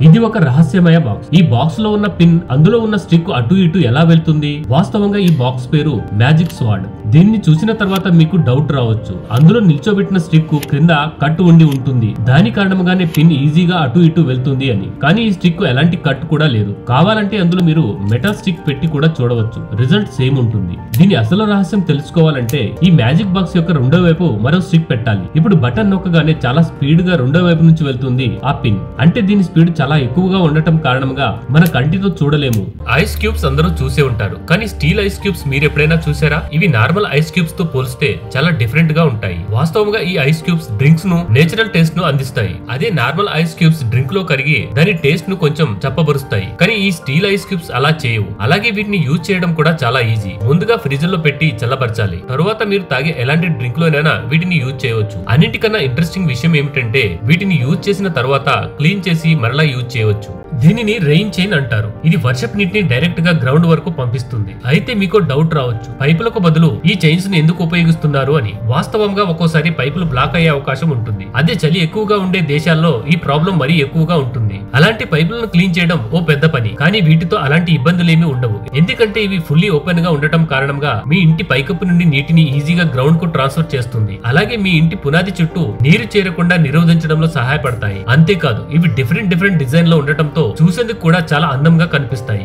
ఇది ఒక రహస్యమయ బాక్స్. ఈ బాక్స్ లో ఉన్న పిన్, అందులో ఉన్న స్టిక్ అటు ఇటు ఎలా వెళ్తుంది? వాస్తవంగా ఈ బాక్స్ పేరు మ్యాజిక్ స్వార్డ్. దీన్ని చూసిన తర్వాత మీకు డౌట్ రావచ్చు, అందులో నిల్చోబెట్టిన స్టిక్ క్రింద కట్ ఉండి ఉంటుంది, దాని కారణంగానే పిన్ ఈజీగా అటు ఇటు వెళ్తుంది అని. కానీ ఈ స్టిక్ ఎలాంటి కట్ కూడా లేదు. కావాలంటే అందులో మీరు మెటల్ స్టిక్ పెట్టి కూడా చూడవచ్చు, రిజల్ట్ సేమ్ ఉంటుంది. దీని అసలు రహస్యం తెలుసుకోవాలంటే ఈ మ్యాజిక్ బాక్స్ యొక్క రెండో వైపు మరో స్టిక్ పెట్టాలి. ఇప్పుడు బటన్ నొక్కగానే చాలా స్పీడ్ గా రెండో వైపు నుంచి వెళ్తుంది ఆ పిన్. అంటే దీని స్పీడ్ చాలా ఎక్కువగా ఉండటం కారణంగా మన కంటితో చూడలేము. ఐస్ క్యూబ్స్ అందరూ చూసే ఉంటారు, కానీ స్టీల్ ఐస్ క్యూబ్స్ మీరు ఎప్పుడైనా చూసారా? ఇవి నార్మల్ ఐస్ క్యూబ్స్ తో పోలిస్తే చాలా డిఫరెంట్ గా ఉంటాయి. వాస్తవంగా ఈ ఐస్ క్యూబ్స్ డ్రింక్స్ ను నేచురల్ టేస్ట్ ను అందిస్తాయి. అదే నార్మల్ ఐస్ క్యూబ్స్ డ్రింక్ లో కరిగి దాని టేస్ట్ ను కొంచెం చప్పబరుస్తాయి. కానీ ఈ స్టీల్ ఐస్ క్యూబ్స్ అలా చేయవు. అలాగే వీటిని యూజ్ చేయడం కూడా చాలా ఈజీ. ముందుగా ఫ్రిడ్జ్ లో పెట్టి చల్లబరచాలి. తరువాత మీరు తాగే ఎలాంటి డ్రింక్ లోనైనా వీటిని యూజ్ చేయవచ్చు. అన్నిటికన్నా ఇంట్రెస్టింగ్ విషయం ఏమిటంటే వీటిని యూజ్ చేసిన తర్వాత క్లీన్ చేసి మరలా యూజ్ చేయవచ్చు. దీనిని రెయిన్ చైన్ అంటారు. ఇది వర్షపు నీటిని డైరెక్ట్ గా గ్రౌండ్ వరకు పంపిస్తుంది. అయితే మీకు డౌట్ రావచ్చు, పైపులకు బదులు ఈ చైన్స్ ని ఎందుకు ఉపయోగిస్తున్నారు అని. వాస్తవంగా ఒక్కోసారి పైపులు బ్లాక్ అయ్యే అవకాశం ఉంటుంది. అదే చలి ఎక్కువగా ఉండే దేశాల్లో ఈ ప్రాబ్లం మరీ ఎక్కువగా ఉంటుంది. అలాంటి పైపులను క్లీన్ చేయడం ఓ పెద్ద పని. కానీ వీటితో అలాంటి ఇబ్బందులేమీ ఉండవు. ఎందుకంటే ఇవి ఫుల్లీ ఓపెన్ గా ఉండటం కారణంగా మీ ఇంటి పైకప్పు నుండి నీటిని ఈజీగా గ్రౌండ్ కు ట్రాన్స్ఫర్ చేస్తుంది. అలాగే మీ ఇంటి పునాది చుట్టూ నీరు చేరకుండా నిరోధించడంలో సహాయపడతాయి. అంతేకాదు ఇవి డిఫరెంట్ డిజైన్ లో ఉండటంతో చూసేందుకు కూడా చాలా అందంగా కనిపిస్తాయి.